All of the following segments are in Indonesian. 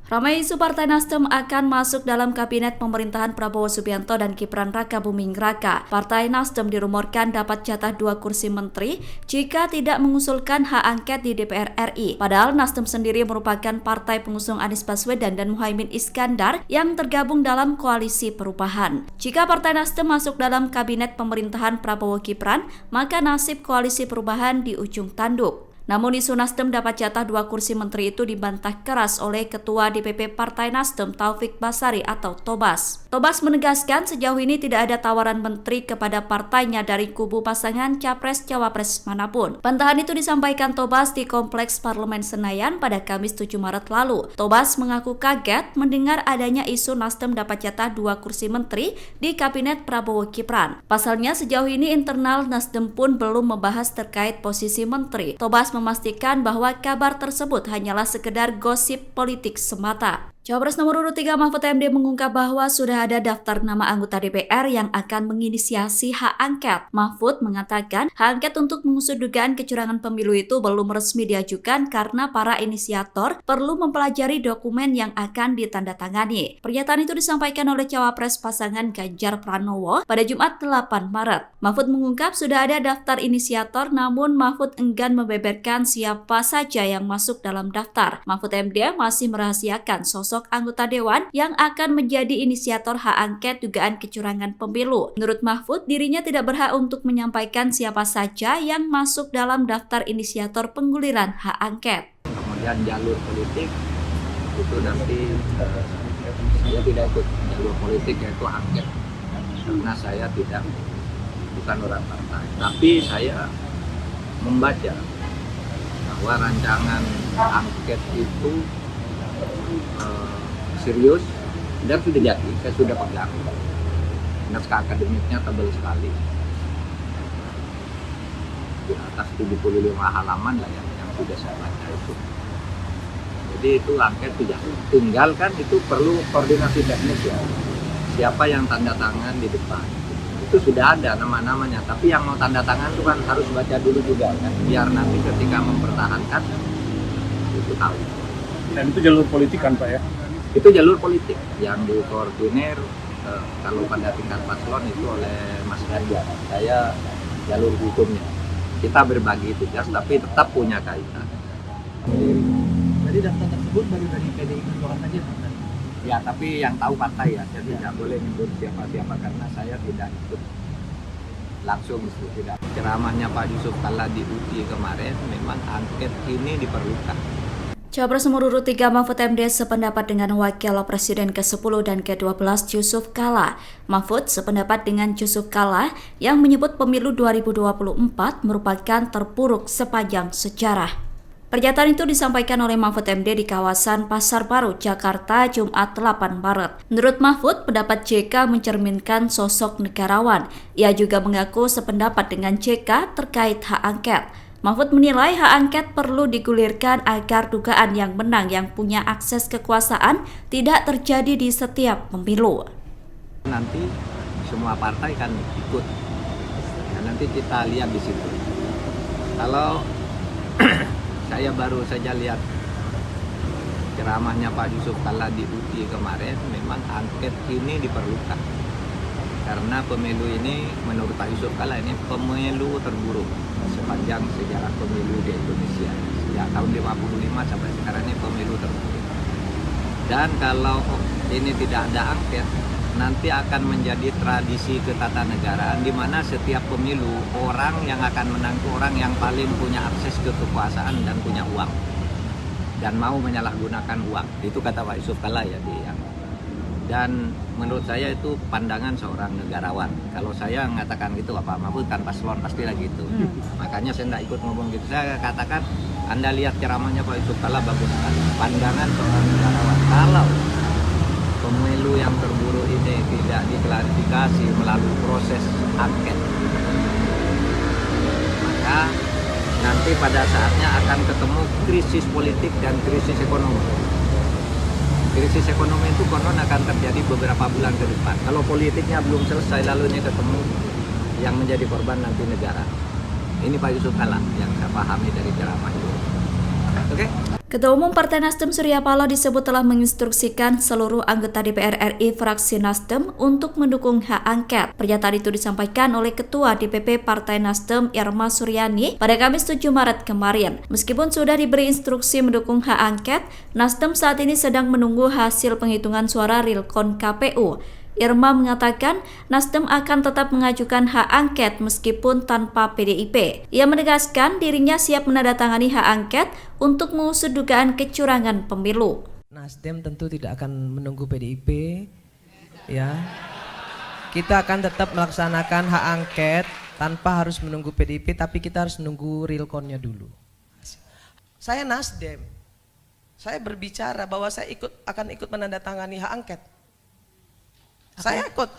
Ramai isu Partai Nasdem akan masuk dalam kabinet pemerintahan Prabowo Subianto dan Gibran Rakabuming Raka. Partai Nasdem dirumorkan dapat jatah 2 kursi menteri jika tidak mengusulkan hak angket di DPR RI. Padahal Nasdem sendiri merupakan partai pengusung Anies Baswedan dan Muhaimin Iskandar yang tergabung dalam koalisi perubahan. Jika Partai Nasdem masuk dalam kabinet pemerintahan Prabowo Gibran, maka nasib koalisi perubahan di ujung tanduk. Namun isu Nasdem dapat jatah 2 kursi menteri itu dibantah keras oleh Ketua DPP Partai Nasdem Taufik Basari atau Tobas. Tobas menegaskan sejauh ini tidak ada tawaran menteri kepada partainya dari kubu pasangan Capres-Cawapres manapun. Bantahan itu disampaikan Tobas di Kompleks Parlemen Senayan pada Kamis 7 Maret lalu. Tobas mengaku kaget mendengar adanya isu Nasdem dapat jatah 2 kursi menteri di Kabinet Prabowo Gibran. Pasalnya sejauh ini internal Nasdem pun belum membahas terkait posisi menteri. Tobas memastikan bahwa kabar tersebut hanyalah sekedar gosip politik semata. Cawapres nomor urut 3 Mahfud MD mengungkap bahwa sudah ada daftar nama anggota DPR yang akan menginisiasi hak angket. Mahfud mengatakan hak angket untuk mengusut dugaan kecurangan pemilu itu belum resmi diajukan karena para inisiator perlu mempelajari dokumen yang akan ditandatangani. Pernyataan itu disampaikan oleh Cawapres pasangan Ganjar Pranowo pada Jumat 8 Maret. Mahfud mengungkap sudah ada daftar inisiator namun Mahfud enggan membeberkan siapa saja yang masuk dalam daftar. Mahfud MD masih merahasiakan sosok anggota dewan yang akan menjadi inisiator hak angket dugaan kecurangan pemilu. Menurut Mahfud, dirinya tidak berhak untuk menyampaikan siapa saja yang masuk dalam daftar inisiator pengguliran hak angket. Kemudian jalur politik itu nanti saya tidak ikut jalur politik yaitu angket karena saya bukan orang partai. Tapi saya membaca bahwa rancangan angket itu serius dan sudah jadi, saya sudah pegang. Naskah akademiknya tebal sekali, di atas 75 halaman lah yang sudah saya baca itu. Jadi itu angket tidak tinggal kan, itu perlu koordinasi teknis ya. Siapa yang tanda tangan di depan itu sudah ada nama-namanya, tapi yang mau tanda tangan itu kan harus baca dulu juga kan, biar nanti ketika mempertahankan itu tahu. Dan itu jalur politik kan Pak ya? Itu jalur politik yang dikoordinir kalau pada tingkat paslon itu oleh Mas Ganjar. Saya jalur hukumnya. Kita berbagi tugas tapi tetap punya kaitan. Jadi daftar tersebut baru dari PDI Perjuangan saja Pak? Ya, tapi yang tahu partai ya. Saya tidak boleh nyebut siapa-siapa karena saya tidak ikut langsung itu tidak. Ceramahnya Pak Yusuf Kalla di UTI kemarin memang angket ini diperlukan. Cawapres nomor urut 3 Mahfud MD sependapat dengan Wakil Presiden ke-10 dan ke-12 Yusuf Kalla. Mahfud sependapat dengan Yusuf Kalla yang menyebut pemilu 2024 merupakan terpuruk sepanjang sejarah. Pernyataan itu disampaikan oleh Mahfud MD di kawasan Pasar Baru, Jakarta, Jumat 8 Maret. Menurut Mahfud, pendapat JK mencerminkan sosok negarawan. Ia juga mengaku sependapat dengan JK terkait hak angket. Mahfud menilai hak angket perlu digulirkan agar dugaan yang menang yang punya akses kekuasaan tidak terjadi di setiap pemilu. Nanti semua partai kan ikut, ya, nanti kita lihat di situ. Kalau saya baru saja lihat ceramahnya Pak Yusuf Kalla di UTI kemarin, memang angket ini diperlukan. Karena pemilu ini menurut Pak Yusuf Kalla ini pemilu terburuk sepanjang sejarah pemilu di Indonesia. Sejak tahun 55 sampai sekarang ini pemilu terburuk. Dan kalau ini tidak ada angket, nanti akan menjadi tradisi ketatanegaraan di mana setiap pemilu orang yang akan menang itu orang yang paling punya akses ke kekuasaan dan punya uang. Dan mau menyalahgunakan uang. Itu kata Pak Yusuf Kalla ya dan menurut saya itu pandangan seorang negarawan. Kalau saya mengatakan gitu, Pak Mahfud kan paslon pastilah gitu. Makanya saya tidak ikut ngomong gitu. Saya katakan, Anda lihat ceramahnya Pak Yusuf Kalla bagus sekali. Pandangan seorang negarawan. Kalau pemilu yang terburuk ini tidak diklarifikasi melalui proses angket, maka nanti pada saatnya akan ketemu krisis politik dan krisis ekonomi. Krisis ekonomi itu konon akan terjadi beberapa bulan ke depan. Kalau politiknya belum selesai lalu ini ketemu, yang menjadi korban nanti negara. Ini Pak Yusuf Kalla yang saya pahami dari ceramah itu. Oke? Ketua Umum Partai Nasdem Surya Paloh disebut telah menginstruksikan seluruh anggota DPR RI fraksi Nasdem untuk mendukung hak angket. Pernyataan itu disampaikan oleh Ketua DPP Partai Nasdem Irma Suryani pada Kamis 7 Maret kemarin. Meskipun sudah diberi instruksi mendukung hak angket, Nasdem saat ini sedang menunggu hasil penghitungan suara realkon KPU. Irma mengatakan Nasdem akan tetap mengajukan hak angket meskipun tanpa PDIP. Ia menegaskan dirinya siap menandatangani hak angket untuk mengusut dugaan kecurangan pemilu. Nasdem tentu tidak akan menunggu PDIP, ya. Kita akan tetap melaksanakan hak angket tanpa harus menunggu PDIP, tapi kita harus menunggu realkonnya dulu. Saya Nasdem, saya berbicara bahwa saya akan ikut menandatangani hak angket. Saya ikut.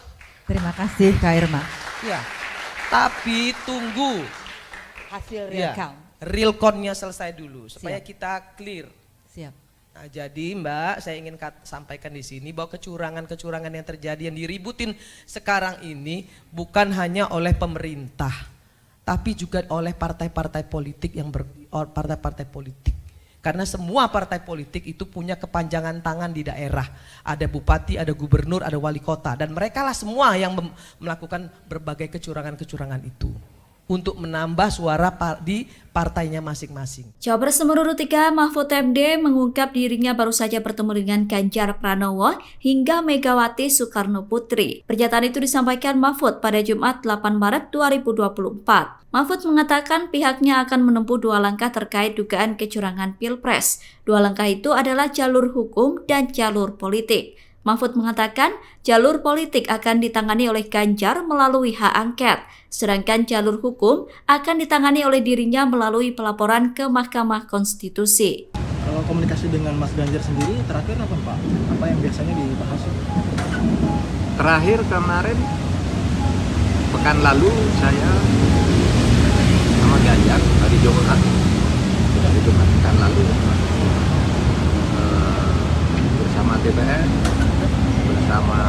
Terima kasih Kak Irma. Ya, tapi tunggu Hasil ya, realcon. realconnya selesai dulu supaya Siap. kita clear. Siap. Nah, jadi Mbak, saya ingin sampaikan di sini bahwa kecurangan-kecurangan yang terjadi yang diributin sekarang ini bukan hanya oleh pemerintah, tapi juga oleh partai-partai politik partai-partai politik. Karena semua partai politik itu punya kepanjangan tangan di daerah. Ada bupati, ada gubernur, ada wali kota. Dan mereka lah semua yang melakukan berbagai kecurangan-kecurangan itu. Untuk menambah suara di partainya masing-masing. Cawapres nomor 3 Mahfud MD mengungkap dirinya baru saja bertemu dengan Ganjar Pranowo hingga Megawati Soekarno Putri. Pernyataan itu disampaikan Mahfud pada Jumat 8 Maret 2024. Mahfud mengatakan pihaknya akan menempuh 2 langkah terkait dugaan kecurangan Pilpres. 2 langkah itu adalah jalur hukum dan jalur politik. Mahfud mengatakan jalur politik akan ditangani oleh Ganjar melalui hak angket, sedangkan jalur hukum akan ditangani oleh dirinya melalui pelaporan ke Mahkamah Konstitusi. Kalau komunikasi dengan Mas Ganjar sendiri terakhir apa Pak? Apa yang biasanya dibahas? Terakhir kemarin pekan lalu saya sama Ganjar hari Jumat pekan lalu bersama DPR, bersama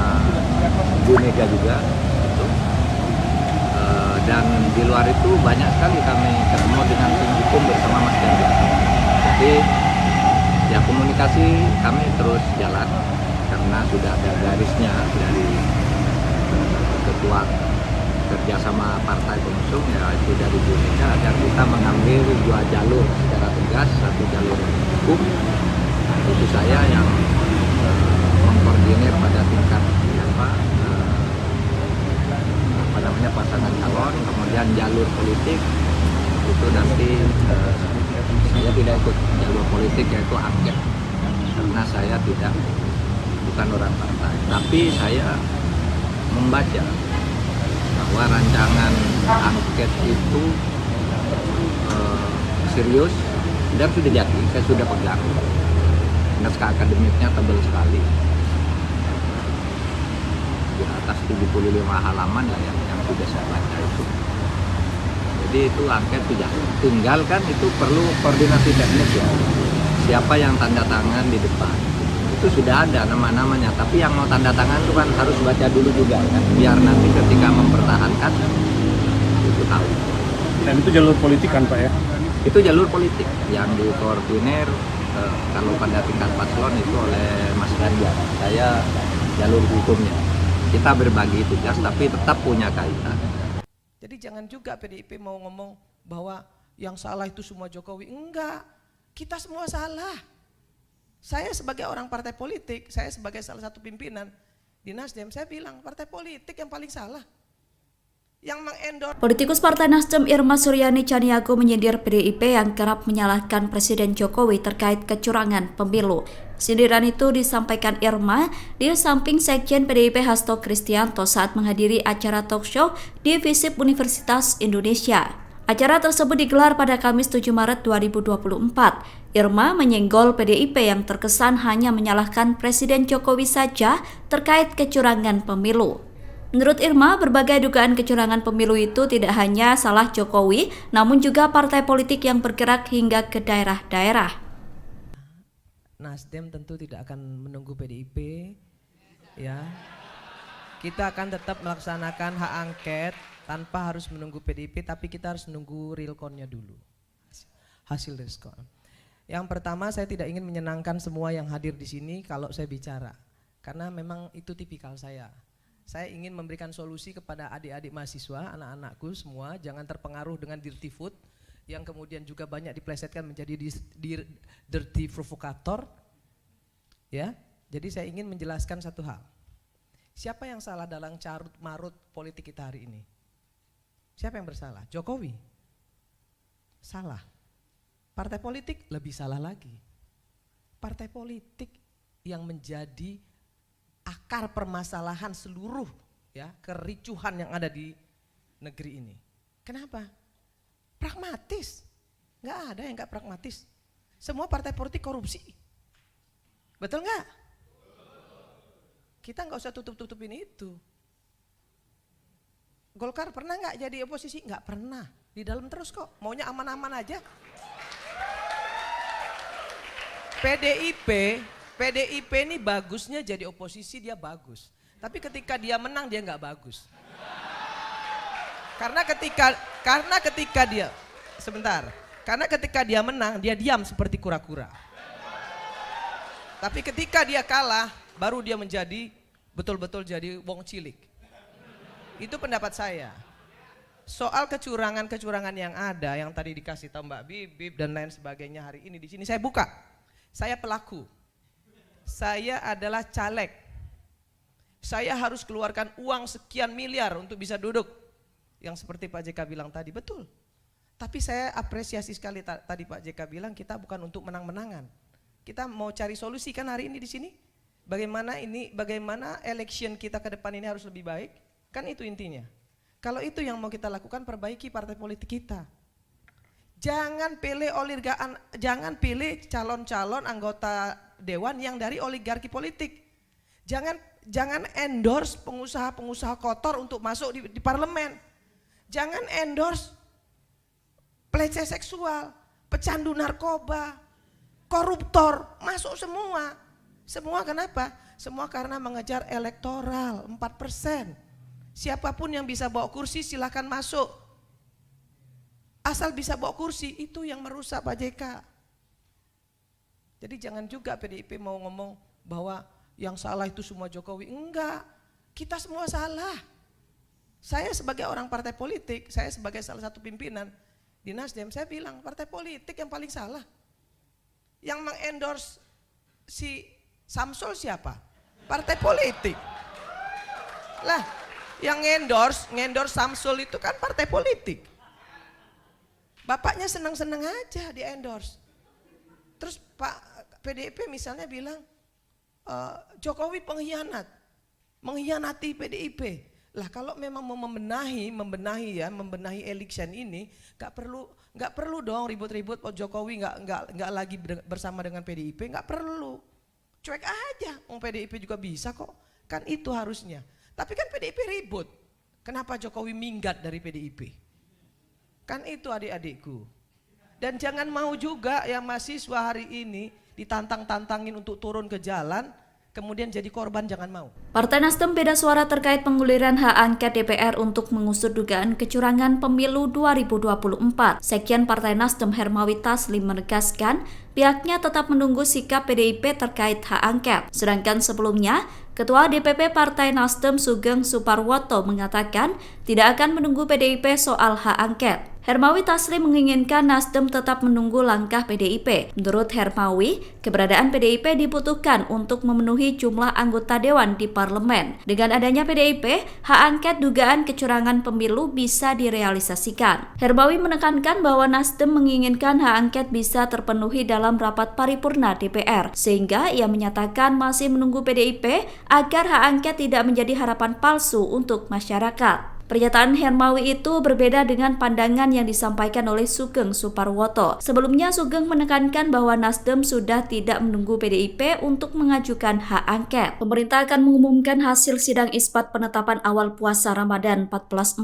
Bu Mega juga gitu. Dan di luar itu banyak sekali kami ketemu dengan tim hukum bersama Mas Ganjar. Jadi ya komunikasi kami terus jalan karena sudah ada garisnya dari ketua kerjasama partai pengusung, ya itu dari Bu Mega agar kita mengambil 2 jalur secara tegas, 1 jalur hukum. Nah, itu saya yang mengkoordinir pada tingkat pasangan calon, kemudian jalur politik itu nanti saya tidak ikut jalur politik yaitu angket karena saya bukan orang partai, tapi saya membaca bahwa rancangan angket itu serius dan sudah jadi, saya sudah pegang. Naskah akademiknya tebal sekali, di atas 75 halaman lah yang sudah saya baca itu. Jadi itu angket sudah, tinggal kan itu perlu koordinasi teknis ya, siapa yang tanda tangan di depan itu sudah ada nama-namanya, tapi yang mau tanda tangan itu kan harus baca dulu juga kan, biar nanti ketika mempertahankan itu tahu. Dan itu jalur politik kan Pak ya? Itu jalur politik yang dikoordinir kalau pada tingkat paslon itu oleh Mas Ganjar. Saya jalur hukumnya. Kita berbagi tugas tapi tetap punya kaitan. Jadi jangan juga PDIP mau ngomong bahwa yang salah itu semua Jokowi. Enggak, kita semua salah. Saya sebagai orang partai politik, saya sebagai salah satu pimpinan di Nasdem, saya bilang partai politik yang paling salah. Yang mengendorse. Politikus Partai Nasdem Irma Suryani Caniago menyindir PDIP yang kerap menyalahkan Presiden Jokowi terkait kecurangan pemilu. Sindiran itu disampaikan Irma di samping Sekjen PDIP Hasto Kristianto saat menghadiri acara talkshow di FISIP Universitas Indonesia. Acara tersebut digelar pada Kamis 7 Maret 2024. Irma menyenggol PDIP yang terkesan hanya menyalahkan Presiden Jokowi saja terkait kecurangan pemilu. Menurut Irma, berbagai dugaan kecurangan pemilu itu tidak hanya salah Jokowi, namun juga partai politik yang bergerak hingga ke daerah-daerah. Nasdem tentu tidak akan menunggu PDIP, ya. Kita akan tetap melaksanakan hak angket tanpa harus menunggu PDIP, tapi kita harus menunggu realconnya dulu, hasil realcon. Yang pertama, saya tidak ingin menyenangkan semua yang hadir di sini kalau saya bicara, karena memang itu tipikal saya. Saya ingin memberikan solusi kepada adik-adik mahasiswa, anak-anakku semua, jangan terpengaruh dengan dirty food yang kemudian juga banyak diplesetkan menjadi dirty provokator. Ya, jadi saya ingin menjelaskan satu hal. Siapa yang salah dalam carut marut politik kita hari ini? Siapa yang bersalah? Jokowi? Salah. Partai politik lebih salah lagi. Partai politik yang menjadi akar permasalahan seluruh ya kericuhan yang ada di negeri ini. Kenapa? Pragmatis. Nggak ada yang nggak pragmatis. Semua partai politik korupsi. Betul nggak? Kita nggak usah tutup-tutupin itu. Golkar pernah nggak jadi oposisi? Nggak pernah. Di dalam terus kok. Maunya aman-aman aja. PDIP ini bagusnya jadi oposisi, dia bagus. Tapi ketika dia menang dia nggak bagus. Karena ketika dia menang dia diam seperti kura-kura. Tapi ketika dia kalah baru dia menjadi betul-betul jadi wong cilik. Itu pendapat saya. Soal kecurangan-kecurangan yang ada yang tadi dikasih tahu Mbak Bibip dan lain sebagainya hari ini di sini saya buka. Saya pelaku. Saya adalah caleg. Saya harus keluarkan uang sekian miliar untuk bisa duduk. Yang seperti Pak JK bilang tadi, betul. Tapi saya apresiasi sekali tadi Pak JK bilang kita bukan untuk menang-menangan. Kita mau cari solusi kan hari ini di sini. Bagaimana election kita ke depan ini harus lebih baik. Kan itu intinya. Kalau itu yang mau kita lakukan, perbaiki partai politik kita. Jangan pilih calon-calon anggota dewan yang dari oligarki politik. Jangan endorse pengusaha-pengusaha kotor untuk masuk di parlemen. Jangan endorse pelecehan seksual, pecandu narkoba, koruptor, masuk semua. Semua kenapa? Semua karena mengejar elektoral 4%. Siapapun yang bisa bawa kursi silakan masuk. Asal bisa bawa kursi, itu yang merusak Pak JK. Jadi jangan juga PDIP mau ngomong bahwa yang salah itu semua Jokowi. Enggak, kita semua salah. Saya sebagai orang partai politik, saya sebagai salah satu pimpinan di Nasdem, saya bilang partai politik yang paling salah. Yang mengendorse si Samsul siapa? Partai politik. Lah, yang ngendorse Samsul itu kan partai politik. Bapaknya senang-senang aja di endorse. Terus Pak PDIP misalnya bilang Jokowi pengkhianat, mengkhianati PDIP. Lah kalau memang mau membenahi election ini, nggak perlu dong ribut-ribut. Jokowi nggak lagi bersama dengan PDIP, nggak perlu. Cuek aja, PDIP juga bisa kok. Kan itu harusnya. Tapi kan PDIP ribut. Kenapa Jokowi minggat dari PDIP? Kan itu adik-adikku. Dan jangan mau juga yang mahasiswa hari ini ditantang-tantangin untuk turun ke jalan, kemudian jadi korban, jangan mau. Partai Nasdem beda suara terkait pengguliran hak angket DPR untuk mengusut dugaan kecurangan pemilu 2024. Sekjen Partai Nasdem Hermawi Taslim menegaskan pihaknya tetap menunggu sikap PDIP terkait hak angket. Sedangkan sebelumnya, Ketua DPP Partai Nasdem Sugeng Suparwoto mengatakan tidak akan menunggu PDIP soal hak angket. Hermawi Taslim menginginkan Nasdem tetap menunggu langkah PDIP. Menurut Hermawi, keberadaan PDIP dibutuhkan untuk memenuhi jumlah anggota dewan di parlemen. Dengan adanya PDIP, hak angket dugaan kecurangan pemilu bisa direalisasikan. Hermawi menekankan bahwa Nasdem menginginkan hak angket bisa terpenuhi dalam rapat paripurna DPR, sehingga ia menyatakan masih menunggu PDIP agar hak angket tidak menjadi harapan palsu untuk masyarakat. Pernyataan Hermawi itu berbeda dengan pandangan yang disampaikan oleh Sugeng Suparwoto. Sebelumnya Sugeng menekankan bahwa Nasdem sudah tidak menunggu PDIP untuk mengajukan hak angket. Pemerintah akan mengumumkan hasil sidang isbat penetapan awal puasa Ramadan 1445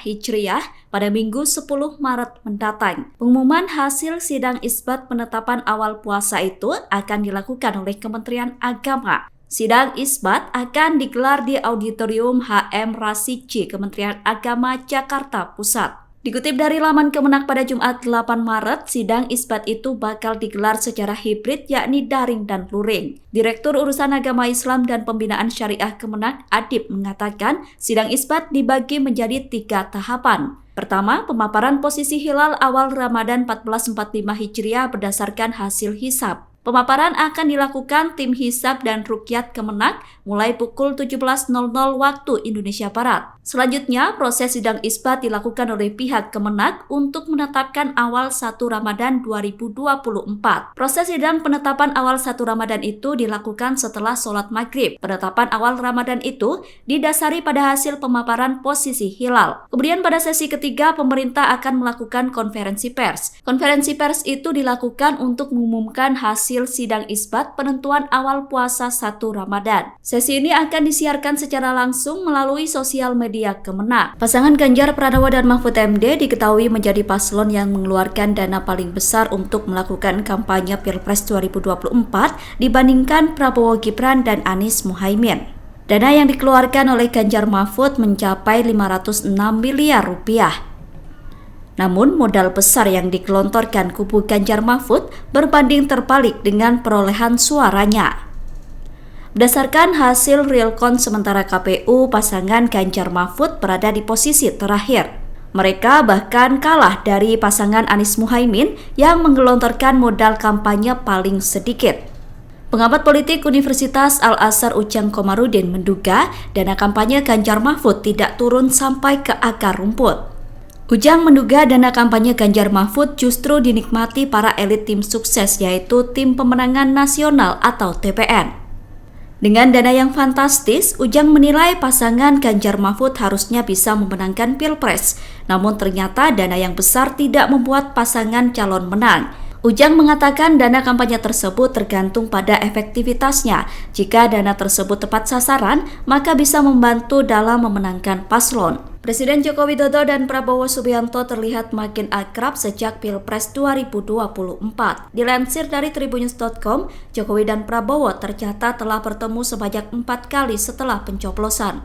Hijriah pada Minggu 10 Maret mendatang. Pengumuman hasil sidang isbat penetapan awal puasa itu akan dilakukan oleh Kementerian Agama. Sidang isbat akan digelar di Auditorium HM Rasici Kementerian Agama Jakarta Pusat. Dikutip dari laman Kemenak pada Jumat 8 Maret, sidang isbat itu bakal digelar secara hibrid yakni daring dan luring. Direktur Urusan Agama Islam dan Pembinaan Syariah Kemenak, Adib, mengatakan sidang isbat dibagi menjadi 3 tahapan. Pertama, pemaparan posisi hilal awal Ramadan 1445 Hijriah berdasarkan hasil hisab. Pemaparan akan dilakukan tim hisab dan rukyat Kemenak mulai pukul 17.00 waktu Indonesia Barat. Selanjutnya, proses sidang isbat dilakukan oleh pihak Kemenak untuk menetapkan awal 1 Ramadan 2024. Proses sidang penetapan awal 1 Ramadan itu dilakukan setelah sholat maghrib. Penetapan awal Ramadan itu didasari pada hasil pemaparan posisi hilal. Kemudian pada sesi ketiga, pemerintah akan melakukan konferensi pers. Konferensi pers itu dilakukan untuk mengumumkan hasil sidang isbat penentuan awal puasa 1 Ramadan. Sesi ini akan disiarkan secara langsung melalui sosial media Kemenak. Pasangan Ganjar Pranowo dan Mahfud MD diketahui menjadi paslon yang mengeluarkan dana paling besar untuk melakukan kampanye Pilpres 2024 dibandingkan Prabowo Gibran dan Anies Muhaimin. Dana yang dikeluarkan oleh Ganjar Mahfud mencapai 506 miliar rupiah. Namun modal besar yang digelontorkan kubu Ganjar Mahfud berbanding terbalik dengan perolehan suaranya. Berdasarkan hasil realcon sementara KPU, pasangan Ganjar Mahfud berada di posisi terakhir. Mereka bahkan kalah dari pasangan Anies Muhaimin yang menggelontorkan modal kampanye paling sedikit. Pengamat politik Universitas Al-Azhar Ujang Komarudin menduga dana kampanye Ganjar Mahfud tidak turun sampai ke akar rumput. Ujang menduga dana kampanye Ganjar Mahfud justru dinikmati para elit tim sukses yaitu Tim Pemenangan Nasional atau TPN. Dengan dana yang fantastis, Ujang menilai pasangan Ganjar Mahfud harusnya bisa memenangkan Pilpres. Namun ternyata dana yang besar tidak membuat pasangan calon menang. Ujang mengatakan dana kampanye tersebut tergantung pada efektivitasnya. Jika dana tersebut tepat sasaran, maka bisa membantu dalam memenangkan paslon. Presiden Joko Widodo dan Prabowo Subianto terlihat makin akrab sejak Pilpres 2024. Dilansir dari tribunnews.com, Jokowi dan Prabowo tercatat telah bertemu sebanyak 4 kali setelah pencoblosan.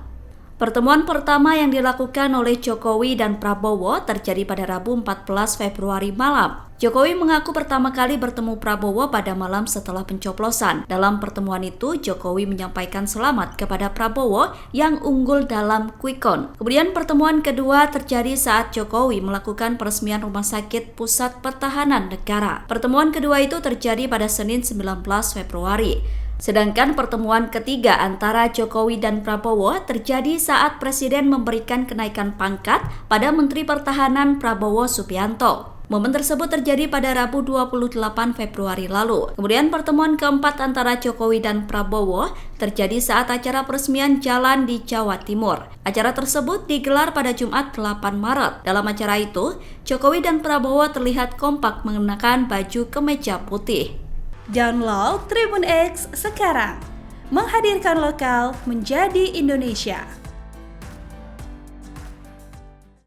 Pertemuan pertama yang dilakukan oleh Jokowi dan Prabowo terjadi pada Rabu 14 Februari malam. Jokowi mengaku pertama kali bertemu Prabowo pada malam setelah pencoblosan. Dalam pertemuan itu, Jokowi menyampaikan selamat kepada Prabowo yang unggul dalam quick count. Kemudian pertemuan kedua terjadi saat Jokowi melakukan peresmian Rumah Sakit Pusat Pertahanan Negara. Pertemuan kedua itu terjadi pada Senin 19 Februari. Sedangkan pertemuan ketiga antara Jokowi dan Prabowo terjadi saat Presiden memberikan kenaikan pangkat pada Menteri Pertahanan Prabowo Subianto. Momen tersebut terjadi pada Rabu 28 Februari lalu. Kemudian pertemuan keempat antara Jokowi dan Prabowo terjadi saat acara peresmian jalan di Jawa Timur. Acara tersebut digelar pada Jumat 8 Maret. Dalam acara itu, Jokowi dan Prabowo terlihat kompak mengenakan baju kemeja putih. Download Tribun X sekarang, menghadirkan lokal menjadi Indonesia.